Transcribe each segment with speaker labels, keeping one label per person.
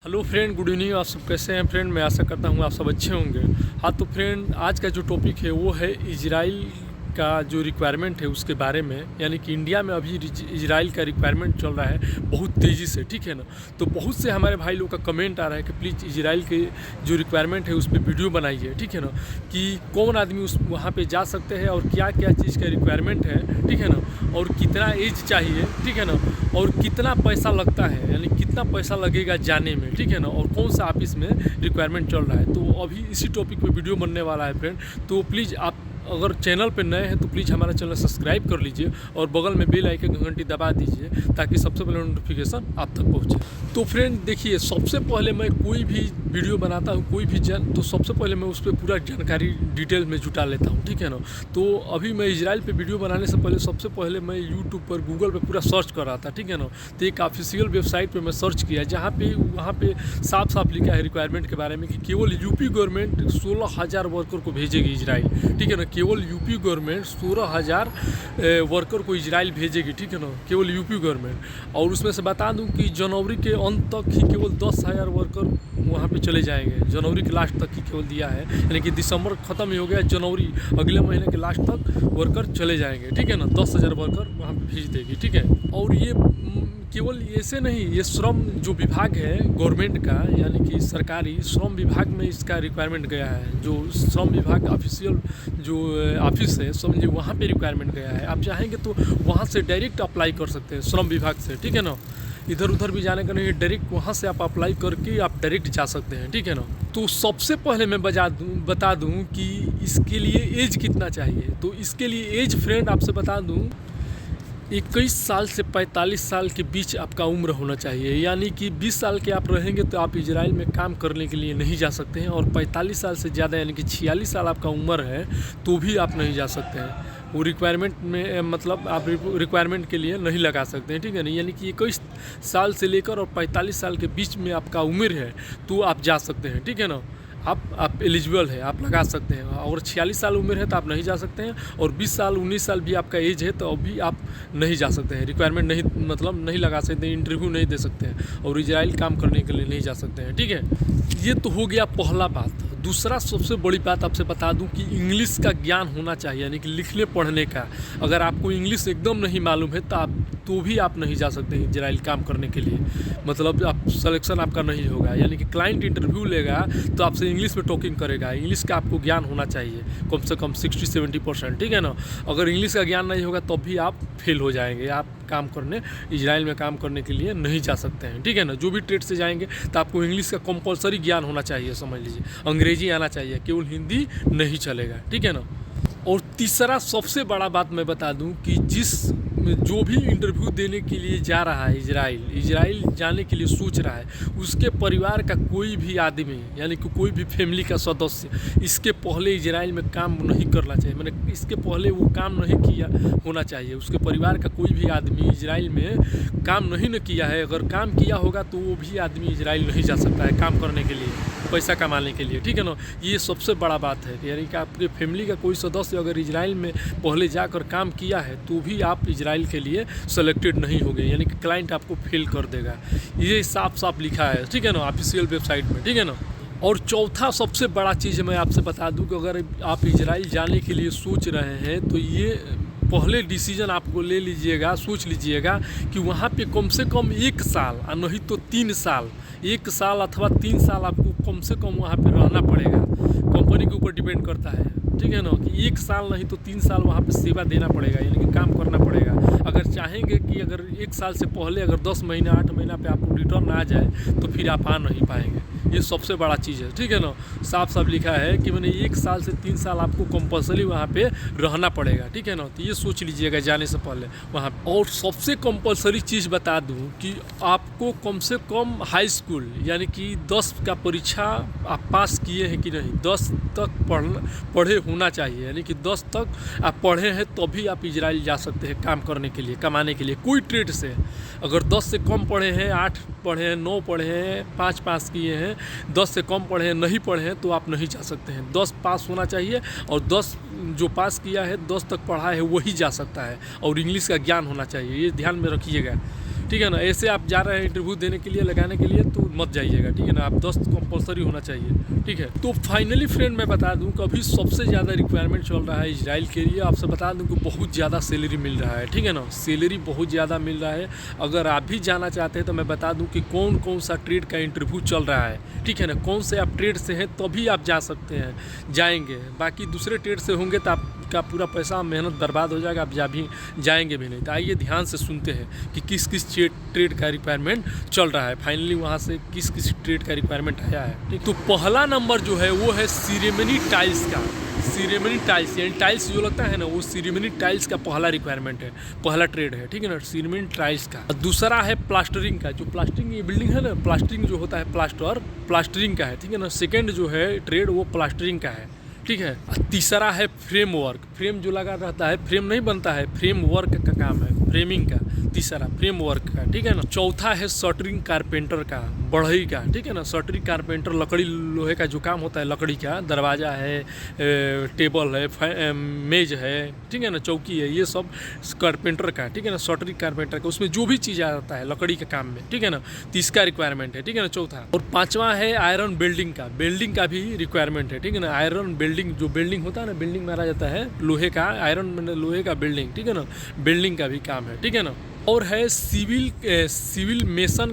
Speaker 1: Hello friend, good evening. आप सब कैसे हैं फ्रेंड? मैं आशा करता हूँ आप सब अच्छे होंगे। हाँ तो फ्रेंड, आज का जो टॉपिक है वो है इजराइल का जो रिक्वायरमेंट है उसके बारे में। यानी कि इंडिया में अभी इजराइल का रिक्वायरमेंट चल रहा है बहुत तेज़ी से, ठीक है ना। तो बहुत से हमारे भाई लोग का कमेंट आ रहा है कि प्लीज़ इजराइल के जो रिक्वायरमेंट है उस पर वीडियो बनाइए, ठीक है ना, कि कौन आदमी उस वहाँ पे जा सकते हैं और क्या क्या चीज़ का रिक्वायरमेंट है, ठीक है ना, और कितना एज चाहिए, ठीक है ना, और कितना पैसा लगता है, यानी कितना पैसा लगेगा जाने में, ठीक है ना, और कौन सा ऑफिस में रिक्वायरमेंट चल रहा है। तो अभी इसी टॉपिक पे वीडियो बनने वाला है फ्रेंड। तो प्लीज़ आप अगर चैनल पे नए हैं तो प्लीज़ हमारा चैनल सब्सक्राइब कर लीजिए और बगल में बेल आइकन की घंटी दबा दीजिए ताकि सबसे पहले नोटिफिकेशन आप तक पहुंचे। तो फ्रेंड देखिए, सबसे पहले मैं कोई भी वीडियो बनाता हूं, कोई भी तो सबसे पहले मैं उस पर पूरा जानकारी डिटेल में जुटा लेता हूं, ठीक है ना। तो अभी मैं इजराइल पे वीडियो बनाने से पहले सबसे पहले मैं यूट्यूब पर, गूगल पर पूरा सर्च कर रहा था, ठीक है ना। तो एक ऑफिशियल वेबसाइट पर मैं सर्च किया जहाँ पे वहाँ पे साफ साफ लिखा है रिक्वायरमेंट के बारे में कि केवल यूपी गवर्नमेंट 16,000 वर्कर को भेजेगी इजराइल, ठीक है ना। केवल यूपी गवर्नमेंट 16,000 वर्कर को इजराइल भेजेगी, ठीक है ना, केवल यूपी गवर्नमेंट। और उसमें से बता दूं कि जनवरी के अंत तक ही केवल 10,000 वर्कर वहाँ पे चले जाएंगे। जनवरी के लास्ट तक ही केवल दिया है, यानी कि दिसंबर ख़त्म ही हो गया, जनवरी अगले महीने के लास्ट तक वर्कर चले जाएंगे, ठीक है ना। 10,000 वर्कर वहाँ पे भेज देगी, ठीक है। और ये केवल ऐसे नहीं, ये श्रम जो विभाग है गवर्नमेंट का, यानी कि सरकारी श्रम विभाग में इसका रिक्वायरमेंट गया है। जो श्रम विभाग ऑफिशियल जो ऑफिस है समझिए, वहाँ पे रिक्वायरमेंट गया है। आप चाहेंगे तो वहाँ से डायरेक्ट अप्लाई कर सकते हैं श्रम विभाग से, ठीक है ना। इधर उधर भी जाने का नहीं, डायरेक्ट वहाँ से आप अप्लाई करके आप डायरेक्ट जा सकते हैं, ठीक है ना। तो सबसे पहले मैं बता दूँ कि इसके लिए एज कितना चाहिए। तो इसके लिए एज फ्रेंड आपसे बता दूँ, 21 साल से 45 साल के बीच आपका उम्र होना चाहिए। यानी कि 20 साल के आप रहेंगे तो आप इजराइल में काम करने के लिए नहीं जा सकते हैं, और 45 साल से ज़्यादा यानी कि 46 साल आपका उम्र है तो भी आप नहीं जा सकते हैं। वो रिक्वायरमेंट में मतलब आप रिक्वायरमेंट के लिए नहीं लगा सकते हैं, ठीक है ना। यानी कि 21 साल से लेकर और 45 साल के बीच में आपका उम्र है तो आप जा सकते हैं, ठीक है ना। आप एलिजिबल है, आप लगा सकते हैं। और 46 साल उम्र है तो आप नहीं जा सकते हैं, और 20 साल 19 साल भी आपका एज है तो अभी आप नहीं जा सकते हैं। रिक्वायरमेंट नहीं मतलब नहीं लगा सकते, इंटरव्यू नहीं दे सकते हैं और इजराइल काम करने के लिए नहीं जा सकते हैं, ठीक है। ये तो हो गया पहला बात। दूसरा सबसे बड़ी बात आपसे बता दूं कि इंग्लिश का ज्ञान होना चाहिए, यानी कि लिखने पढ़ने का। अगर आपको इंग्लिश एकदम नहीं मालूम है तो भी आप नहीं जा सकते हैं इजराइल काम करने के लिए। मतलब आप सिलेक्शन आपका नहीं होगा, यानी कि क्लाइंट इंटरव्यू लेगा तो आपसे इंग्लिश में टॉकिंग करेगा। इंग्लिश का आपको ज्ञान होना चाहिए कम से कम 60-70%, ठीक है ना। अगर इंग्लिश का ज्ञान नहीं होगा तब भी आप फेल हो जाएंगे, आप काम करने इजराइल में काम करने के लिए नहीं जा सकते हैं, ठीक है ना। जो भी ट्रेड से जाएंगे तो आपको इंग्लिश का कंपलसरी ज्ञान होना चाहिए, समझ लीजिए। अंग्रेजी आना चाहिए, केवल हिंदी नहीं चलेगा, ठीक है ना। और तीसरा सबसे बड़ा बात मैं बता दूं कि जो भी इंटरव्यू देने के लिए जा रहा है इजराइल जाने के लिए सोच रहा है, उसके परिवार का कोई भी आदमी, यानी कि कोई भी फैमिली का सदस्य इसके पहले इजराइल में काम नहीं करना चाहिए। मैंने इसके पहले वो काम नहीं किया होना चाहिए। उसके परिवार का कोई भी आदमी इजराइल में काम नहीं न किया है। अगर काम किया होगा तो वो भी आदमी इजराइल नहीं जा सकता है काम करने के लिए, पैसा कमाने के लिए, ठीक है ना। ये सबसे बड़ा बात है, यानी कि आपके फैमिली का कोई सदस्य अगर इजराइल में पहले जाकर काम किया है तो भी आप इजराइल के लिए सेलेक्टेड नहीं होंगे, यानी कि क्लाइंट आपको फेल कर देगा। ये साफ साफ लिखा है, ठीक है ना, ऑफिशियल वेबसाइट में, ठीक है ना। और चौथा सबसे बड़ा चीज़ मैं आपसे बता दूं कि अगर आप इजराइल जाने के लिए सोच रहे हैं तो ये पहले डिसीजन आपको ले लीजिएगा, सोच लीजिएगा कि वहाँ पे कम से कम 1 साल और नहीं तो 3 साल, 1 साल अथवा 3 साल आपको कम से कम वहाँ पे रहना पड़ेगा। कंपनी के ऊपर डिपेंड करता है, ठीक है ना, कि 1 साल नहीं तो 3 साल वहाँ पे सेवा देना पड़ेगा, यानी कि काम करना पड़ेगा। अगर चाहेंगे कि अगर 1 साल से पहले अगर 10 महीना 8 महीना पे आपको रिटर्न आ जाए तो फिर आप आ नहीं पाएंगे। ये सबसे बड़ा चीज़ है, ठीक है ना। साफ साफ लिखा है कि मैंने 1 साल से 3 साल आपको कंपलसरी वहाँ पे रहना पड़ेगा, ठीक है ना। तो ये सोच लीजिएगा जाने से पहले वहाँ। और सबसे कंपलसरी चीज़ बता दूँ कि आपको कम से कम हाई स्कूल यानी कि 10 का परीक्षा आप पास किए हैं कि नहीं, 10 तक पढ़े होना चाहिए, यानी कि 10 तक आप पढ़े हैं तभी आप इजराइल जा सकते हैं काम करने के लिए, कमाने के लिए, कोई ट्रेड से। अगर 10 से कम पढ़े हैं, 8 पढ़े हैं, 9 पढ़े हैं, 5 पास किए हैं, 10 से कम पढ़े हैं, नहीं पढ़े हैं तो आप नहीं जा सकते हैं। 10 पास होना चाहिए, और 10 जो पास किया है, 10 तक पढ़ा है वही जा सकता है, और इंग्लिश का ज्ञान होना चाहिए, ये ध्यान में रखिएगा। ठीक है ना। ऐसे आप जा रहे हैं इंटरव्यू देने के लिए, लगाने के लिए, तो मत जाइएगा, ठीक है ना। आप 10 कंपलसरी होना चाहिए, ठीक है। तो फाइनली फ्रेंड मैं बता दूं कि अभी सबसे ज़्यादा रिक्वायरमेंट चल रहा है इजराइल के लिए। आपसे बता दूं कि बहुत ज़्यादा सैलरी मिल रहा है, ठीक है ना। सैलरी बहुत ज़्यादा मिल रहा है। अगर आप भी जाना चाहते हैं तो मैं बता दूँ कि कौन कौन सा ट्रेड का इंटरव्यू चल रहा है, ठीक है ना। कौन से आप ट्रेड से हैं तभी आप जा सकते हैं, जाएंगे। बाकी दूसरे ट्रेड से होंगे तो आपका पूरा पैसा मेहनत बर्बाद हो जाएगा, आप जाएंगे भी नहीं। तो आइए ध्यान से सुनते हैं कि किस किस ट्रेड का रिक्वायरमेंट चल रहा है, फाइनली वहाँ से किस किस ट्रेड का रिक्वायरमेंट आया है, ठीक। तो पहला नंबर जो है वो है सेरेमनी टाइल्स का। सेरेमनी टाइल्स यानी टाइल्स जो लगता है ना, वो सेरेमनी टाइल्स का पहला रिक्वायरमेंट है, पहला ट्रेड है, ठीक है ना, सेरेमनी टाइल्स का। दूसरा है प्लास्टरिंग का। जो प्लास्टरिंग ये बिल्डिंग है ना, प्लास्टरिंग जो होता है प्लास्टरिंग का है, ठीक है ना। सेकेंड जो है ट्रेड वो प्लास्टरिंग का है, ठीक है। तीसरा है फ्रेम वर्क। फ्रेम जो लगा रहता है, फ्रेम नहीं बनता है, फ्रेम वर्क का काम है, फ्रेमिंग का। तीसरा फ्रेम वर्क का, ठीक है ना। चौथा है शटरिंग कारपेंटर का, बढ़ई का, ठीक है ना। शटरिंग कारपेंटर लकड़ी लोहे का जो काम होता है, लकड़ी का दरवाज़ा है, टेबल है, मेज है, ठीक है ना, चौकी है, ये सब कारपेंटर का, ठीक है ना। शटरिंग कारपेंटर का, उसमें जो भी चीज़ आता है लकड़ी के काम में, ठीक है ना, तो इसका रिक्वायरमेंट है, ठीक है ना, चौथा। और पाँचवा है आयरन बेल्डिंग का। बेल्डिंग का भी रिक्वायरमेंट है, ठीक है ना। आयरन बेल्डिंग, जो बेल्डिंग होता है ना, बेल्डिंग मारा जाता है लोहे का, आयरन लोहे का बेल्डिंग, ठीक है ना, बेल्डिंग का भी काम है, ठीक है ना। और है सिविल मेसन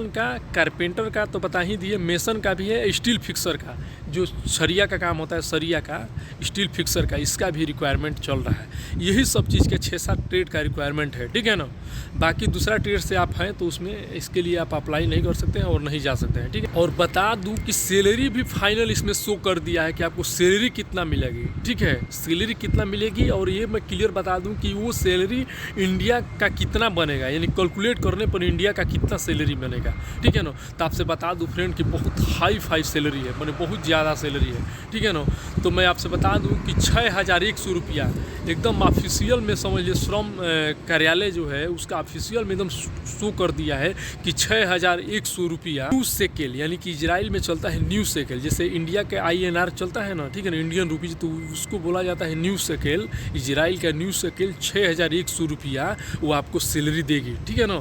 Speaker 1: का कारपेंटर का तो बता ही दिए। मेसन का भी है, स्टील फिक्सर का, जो सरिया का काम होता है, सरिया का, स्टील फिक्सर का, इसका भी रिक्वायरमेंट चल रहा है। यही सब चीज़ के 6-7 ट्रेड का रिक्वायरमेंट है, ठीक है ना। बाकी दूसरा ट्रेड से आप हैं तो उसमें इसके लिए आप अप्लाई नहीं कर सकते हैं और नहीं जा सकते हैं, ठीक है। और बता दूं कि सैलरी भी फाइनल इसमें शो कर दिया है कि आपको सैलरी कितना मिलेगी, ठीक है, सैलरी कितना मिलेगी। और ये मैं क्लियर बता दूं कि वो सैलरी इंडिया का कितना बनेगा, यानी कैलकुलेट करने पर इंडिया का कितना सैलरी बनेगा, ठीक है ना। तो आपसे बता दूं फ्रेंड कि बहुत हाई सैलरी है, मैंने बहुत ज़्यादा सैलरी है, ठीक है ना। तो मैं आपसे बता दूं कि 6100 रुपया एकदम ऑफिशियल में, समझ लीजिए श्रम कार्यालय जो है उसका ऑफिशियल में एकदम शो कर दिया है कि 6100 रुपया न्यू शेकेल, यानी कि इजराइल में चलता है न्यू शेकेल। जैसे इंडिया के INR चलता है ना, ठीक है ना, इंडियन रुपीज, तो उसको बोला जाता है न्यू शेकेल। इजराइल का न्यू शेकेल 6100 रुपया वो आपको सैलरी देगी, ठीक है ना।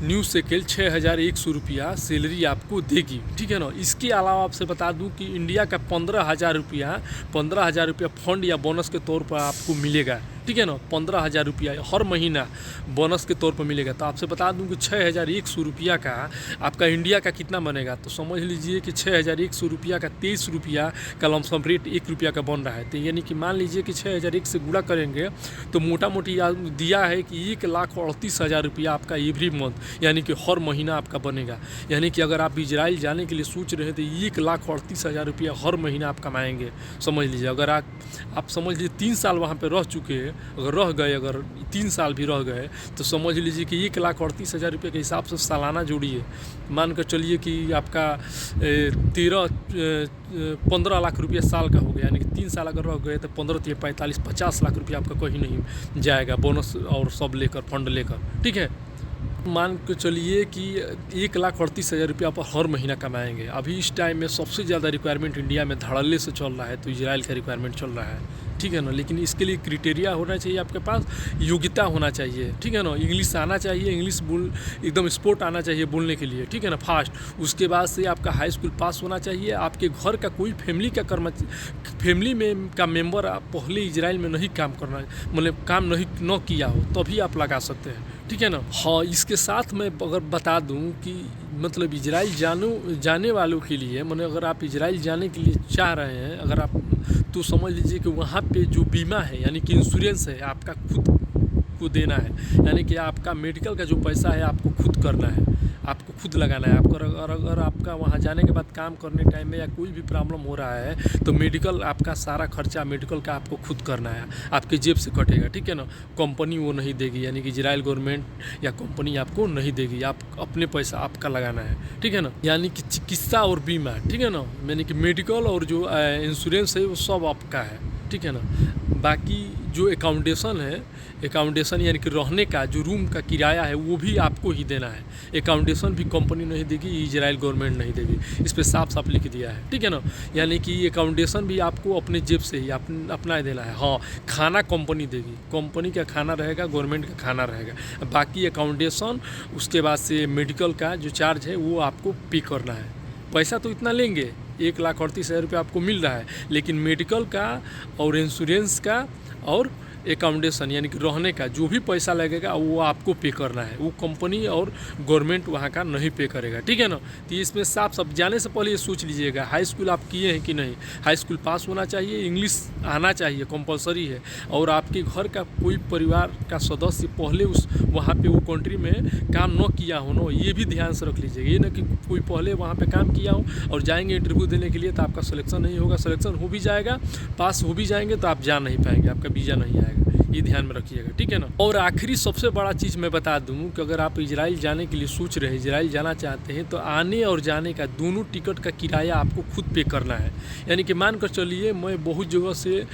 Speaker 1: न्यू शेकेल 6100 रुपया सैलरी आपको देगी, ठीक है ना। इसके अलावा आपसे बता दूं कि इंडिया का 15,000 रुपया फंड या बोनस के तौर पर आपको मिलेगा, ठीक है ना। 15,000 रुपया हर महीना बोनस के तौर पर मिलेगा। तो आपसे बता दूं कि 6100 रुपया का आपका इंडिया का कितना बनेगा, तो समझ लीजिए कि 6100 रुपया का 23 रुपया का लमसम रेट 1 रुपया का बन रहा है। तो यानी कि मान लीजिए कि 6100 से गुणा करेंगे तो मोटा मोटी दिया है कि 1,38,000 रुपया आपका एवरी मंथ, यानी कि हर महीना आपका बनेगा। यानी कि अगर आप इजराइल जाने के लिए सोच रहे हैं तो 1,38,000 रुपया हर महीना आप कमाएंगे, समझ लीजिए। अगर आप समझ लीजिए 3 साल वहाँ पर रह चुके हैं, अगर 3 साल भी रह गए तो समझ लीजिए कि 1,38,000 रुपये के हिसाब से सालाना जोड़िए, मान कर चलिए कि आपका 15 लाख रुपया साल का हो गया। यानी कि 3 साल अगर रह गए तो 15 45 50 लाख रुपया आपका कहीं नहीं जाएगा, बोनस और सब लेकर, फंड लेकर, ठीक है। मान के चलिए कि 1,38,000 रुपया आप हर महीना कमाएंगे। अभी इस टाइम में सबसे ज़्यादा रिक्वायरमेंट इंडिया में धड़ल्ले से चल रहा है, तो इजराइल का रिक्वायरमेंट चल रहा है, ठीक है ना। लेकिन इसके लिए क्राइटेरिया होना चाहिए, आपके पास योग्यता होना चाहिए, ठीक है ना। इंग्लिश आना चाहिए, इंग्लिश एकदम स्पोर्ट आना चाहिए बोलने के लिए, ठीक है ना, फास्ट। उसके बाद से आपका हाई स्कूल पास होना चाहिए। आपके घर का कोई फैमिली में का मेंबर आप पहले इजराइल में नहीं काम करना, मतलब काम नहीं न किया हो, तभी आप लगा सकते हैं, ठीक है ना। हाँ, इसके साथ मैं अगर बता दूं कि मतलब इजराइल जाने वालों के लिए, मतलब अगर आप इजराइल जाने के लिए चाह रहे हैं, अगर आप, तो समझ लीजिए कि वहाँ पे जो बीमा है, यानी कि इंश्योरेंस है, आपका खुद को देना है। यानी कि आपका मेडिकल का जो पैसा है आपको खुद करना है, आपको खुद लगाना है। आपको अगर आपका वहाँ जाने के बाद काम करने टाइम में या कोई भी प्रॉब्लम हो रहा है तो मेडिकल, आपका सारा खर्चा मेडिकल का आपको खुद करना है, आपके जेब से कटेगा, ठीक है ना। कंपनी वो नहीं देगी, यानी कि इजराइल गवर्नमेंट या कंपनी आपको नहीं देगी, आप अपने पैसा आपका लगाना है, ठीक है ना। यानी कि चिकित्सा और बीमा, ठीक है ना, यानी कि मेडिकल और जो इंश्योरेंस है वो सब आपका है, ठीक है ना। बाकी जो एकाउंडेशन है, एकाउंडेशन यानी कि रहने का जो रूम का किराया है वो भी आपको ही देना है। एकाउंडेशन भी कंपनी नहीं देगी, इजराइल गवर्नमेंट नहीं देगी, इस पर साफ साफ लिख दिया है, ठीक है ना। यानी कि एकाउंडेशन भी आपको अपने जेब से ही अपना देना है। हाँ, खाना कंपनी देगी, कंपनी का खाना रहेगा, गवर्नमेंट का खाना रहेगा। बाकी एकाउंडेशन, उसके बाद से मेडिकल का जो चार्ज है वो आपको पे करना है। पैसा तो इतना लेंगे, 1,38,000 रुपये आपको मिल रहा है, लेकिन मेडिकल का और इंश्योरेंस का और एकाउंडेशन यानी कि रहने का जो भी पैसा लगेगा वो आपको पे करना है, वो कंपनी और गवर्नमेंट वहाँ का नहीं पे करेगा, ठीक है ना। तो इसमें साफ साफ जाने से पहले ये सोच लीजिएगा, हाई स्कूल आप किए हैं कि नहीं। हाई स्कूल पास होना चाहिए, इंग्लिश आना चाहिए, कंपलसरी है। और आपके घर का कोई परिवार का सदस्य पहले उस वहाँ पे वो कंट्री में काम न किया हो ना, ये भी ध्यान से रख लीजिएगा। ये ना कि कोई पहले वहाँ पे काम किया हो और जाएंगे इंटरव्यू देने के लिए तो आपका सिलेक्शन नहीं होगा। सिलेक्शन हो भी जाएगा, पास हो भी जाएंगे तो आप जा नहीं पाएंगे, आपका वीज़ा नहीं आएगा, ये ध्यान में रखिएगा, ठीक है ना। और आखिरी सबसे बड़ा चीज़ मैं बता दूं कि अगर आप इजराइल जाने के लिए सोच रहे हैं, इजराइल जाना चाहते हैं, तो आने और जाने का दोनों टिकट का किराया आपको खुद पे करना है। यानी कि मान कर चलिए, मैं बहुत जगह से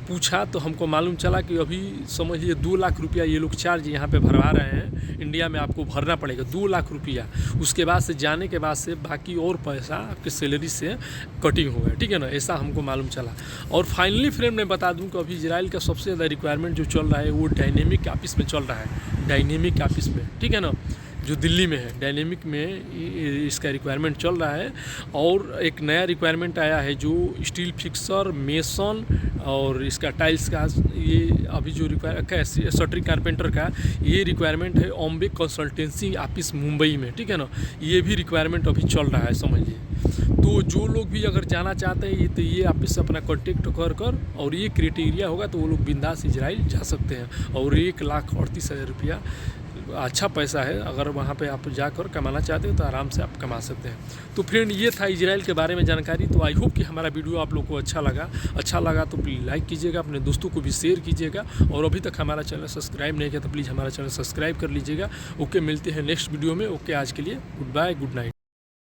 Speaker 1: पूछा तो हमको मालूम चला कि अभी समझ लीजिए 2 लाख रुपया ये लोग चार्ज यहाँ पे भरवा रहे हैं। इंडिया में आपको भरना पड़ेगा 2 लाख रुपया। उसके बाद से जाने के बाद से बाकी और पैसा आपके सैलरी से कटिंग होगा, ठीक है ना। ऐसा हमको मालूम चला। और फाइनली फ्रेंड मैं बता दूं कि अभी इजराइल का सबसे ज़्यादा रिक्वायरमेंट जो चल रहा है वो डायनेमिक ऑफिस में चल रहा है, डायनेमिक ऑफिस में, ठीक है ना, जो दिल्ली में है। डायनेमिक में इसका रिक्वायरमेंट चल रहा है। और एक नया रिक्वायरमेंट आया है जो स्टील फिक्सर, मेसन और इसका टाइल्स का, ये अभी जो शटरिंग कारपेंटर का ये रिक्वायरमेंट है ऑम्बे कंसल्टेंसी ऑफिस मुंबई में, ठीक है ना। ये भी रिक्वायरमेंट अभी चल रहा है, समझिए। तो जो लोग भी अगर जाना चाहते हैं तो ये ऑफिस से अपना कॉन्टेक्ट कर और ये क्राइटेरिया होगा तो वो लोग बिंदास इजराइल जा सकते हैं। और 1,38,000 रुपया अच्छा पैसा है, अगर वहाँ पे आप जाकर कमाना चाहते हैं तो आराम से आप कमा सकते हैं। तो फ्रेंड, ये था इजराइल के बारे में जानकारी। तो आई होप कि हमारा वीडियो आप लोग को अच्छा लगा तो प्लीज़ लाइक कीजिएगा, अपने दोस्तों को भी शेयर कीजिएगा। और अभी तक हमारा चैनल सब्सक्राइब नहीं किया तो प्लीज़ हमारा चैनल सब्सक्राइब कर लीजिएगा। ओके, मिलते हैं नेक्स्ट वीडियो में। ओके, आज के लिए गुड बाय, गुड नाइट।